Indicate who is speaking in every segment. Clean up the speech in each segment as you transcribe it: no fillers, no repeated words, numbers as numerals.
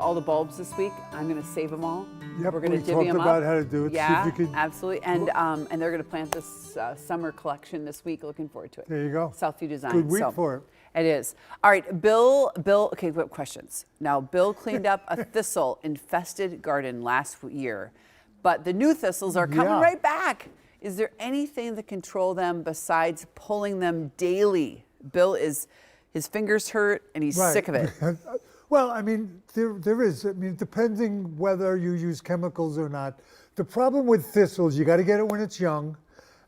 Speaker 1: all the bulbs this week. I'm going to save them all.
Speaker 2: Yep,
Speaker 1: We're going to
Speaker 2: we
Speaker 1: divvy
Speaker 2: talked
Speaker 1: them
Speaker 2: about
Speaker 1: up.
Speaker 2: how to do it.
Speaker 1: Yeah,
Speaker 2: See if you could,
Speaker 1: absolutely. And they're going to plant this summer collection this week. Looking forward to it.
Speaker 2: there you go.
Speaker 1: Southview Design.
Speaker 2: Good week
Speaker 1: So,
Speaker 2: for it.
Speaker 1: It is. All right, Bill, okay, what questions? Now, Bill cleaned up a thistle-infested garden last year, but the new thistles are coming
Speaker 2: Yeah.
Speaker 1: right back. Is there anything to control them besides pulling them daily? Bill his fingers hurt and he's sick of it.
Speaker 2: Well, I mean, there is. I mean, depending whether you use chemicals or not. The problem with thistles, you got to get it when it's young,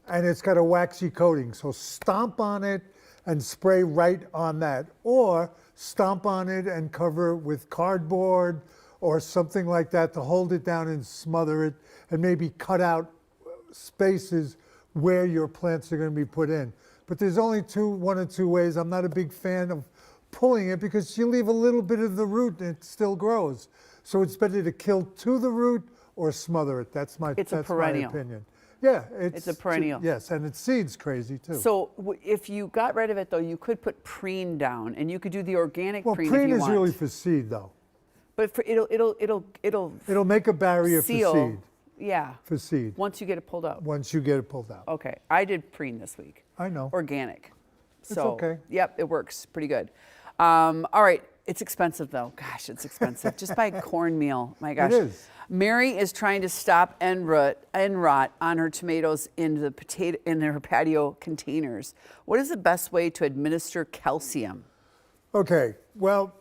Speaker 2: and it's got a waxy coating. So stomp on it and spray right on that, or stomp on it and cover it with cardboard or something like that to hold it down and smother it, and maybe cut out spaces where your plants are going to be put in. But there's only one or two ways. I'm not a big fan of pulling it because you leave a little bit of the root and it still grows. So it's better to kill to the root or smother it. That's my opinion. Yeah,
Speaker 1: It's a perennial.
Speaker 2: Yes, and its seed's crazy too.
Speaker 1: So if you got rid of it though, you could put preen down, and you could do the organic
Speaker 2: well,
Speaker 1: preen
Speaker 2: preen
Speaker 1: if you
Speaker 2: is
Speaker 1: want.
Speaker 2: really for seed though.
Speaker 1: But
Speaker 2: It'll make a barrier
Speaker 1: seal.
Speaker 2: for seed.
Speaker 1: Yeah.
Speaker 2: For seed.
Speaker 1: Once you get it pulled out.
Speaker 2: Once you get it pulled out.
Speaker 1: Okay, I did preen this week.
Speaker 2: I know.
Speaker 1: Organic.
Speaker 2: It's
Speaker 1: So,
Speaker 2: okay.
Speaker 1: Yep, it works pretty good. All right, it's expensive though. Gosh, it's expensive. Just buy cornmeal. My gosh.
Speaker 2: It is.
Speaker 1: Mary is trying to stop end rot on her tomatoes in her patio containers. What is the best way to administer calcium?
Speaker 2: Okay, well,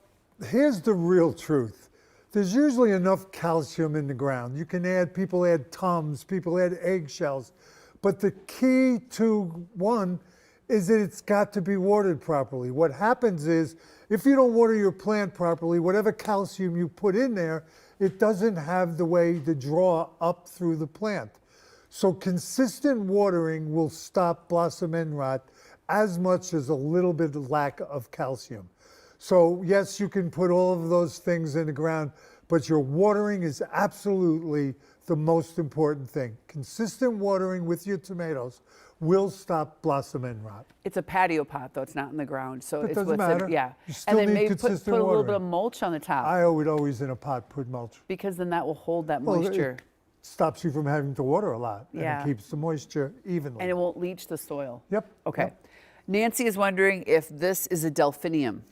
Speaker 2: here's the real truth. There's usually enough calcium in the ground. People add Tums, people add eggshells. But the key to one is that it's got to be watered properly. What happens is, if you don't water your plant properly, whatever calcium you put in there, it doesn't have the way to draw up through the plant. So consistent watering will stop blossom end rot as much as a little bit of lack of calcium. So yes, you can put all of those things in the ground, but your watering is absolutely the most important thing. Consistent watering with your tomatoes will stop blossom end rot.
Speaker 1: It's a patio pot though, it's not in the ground. So
Speaker 2: It
Speaker 1: it's
Speaker 2: doesn't matter.
Speaker 1: Yeah.
Speaker 2: You still
Speaker 1: And then
Speaker 2: need
Speaker 1: maybe put
Speaker 2: consistent
Speaker 1: a little bit
Speaker 2: watering.
Speaker 1: of mulch on the top,
Speaker 2: I would always in a pot put mulch.
Speaker 1: because then that will hold that
Speaker 2: Well,
Speaker 1: moisture.
Speaker 2: it stops you from having to water a lot, and
Speaker 1: Yeah.
Speaker 2: it keeps the moisture evenly.
Speaker 1: And it won't leach the soil.
Speaker 2: Yep.
Speaker 1: Okay.
Speaker 2: Yep.
Speaker 1: Nancy is wondering if this is a delphinium.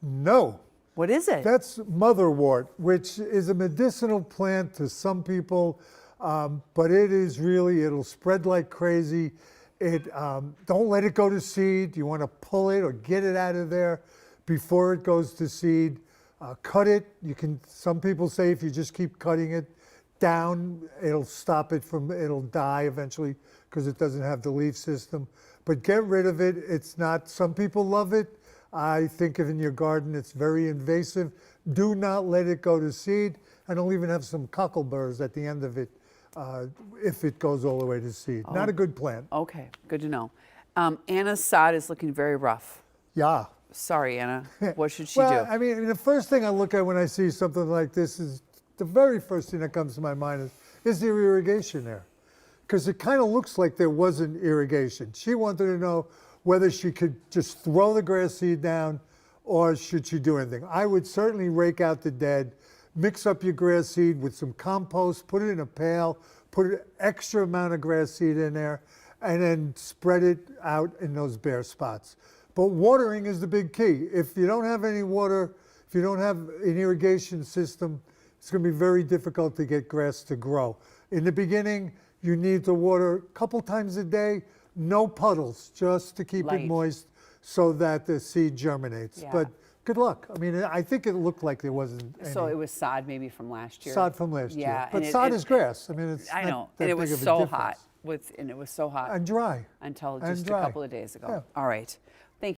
Speaker 2: No,
Speaker 1: What is it?
Speaker 2: that's motherwort, which is a medicinal plant to some people, but it'll spread like crazy. Don't let it go to seed. You want to pull it or get it out of there before it goes to seed. Cut it. Some people say if you just keep cutting it down, it'll die eventually because it doesn't have the leaf system. But get rid of it. Some people love it. I think if in your garden it's very invasive, do not let it go to seed, and it'll even have some cockleburrs at the end of it if it goes all the way to seed. Not a good plant.
Speaker 1: Okay, good to know. Anna's sod is looking very rough.
Speaker 2: Yeah.
Speaker 1: Sorry, Anna. What should she
Speaker 2: Well,
Speaker 1: do?
Speaker 2: I mean, the first thing I look at when I see something like this is the very first thing that comes to my mind is there irrigation there? Because it kind of looks like there wasn't irrigation. She wanted to know whether she could just throw the grass seed down or should she do anything. I would certainly rake out the dead, mix up your grass seed with some compost, put it in a pail, put an extra amount of grass seed in there, and then spread it out in those bare spots. But watering is the big key. If you don't have any water, if you don't have an irrigation system, it's going to be very difficult to get grass to grow. In the beginning, you need to water a couple times a day, no puddles, just to keep
Speaker 1: Light.
Speaker 2: it moist so that the seed germinates.
Speaker 1: Yeah.
Speaker 2: But good luck. I mean, I think it looked like there wasn't any
Speaker 1: So it was sod maybe from last year.
Speaker 2: sod from last
Speaker 1: Yeah,
Speaker 2: year. But
Speaker 1: and
Speaker 2: sod is grass. I mean, it's
Speaker 1: I
Speaker 2: not
Speaker 1: know,
Speaker 2: that
Speaker 1: and it
Speaker 2: big
Speaker 1: was
Speaker 2: of a
Speaker 1: so
Speaker 2: difference.
Speaker 1: hot. And it was so hot
Speaker 2: And dry.
Speaker 1: until
Speaker 2: and
Speaker 1: just a
Speaker 2: dry.
Speaker 1: couple of days ago.
Speaker 2: Yeah.
Speaker 1: All right.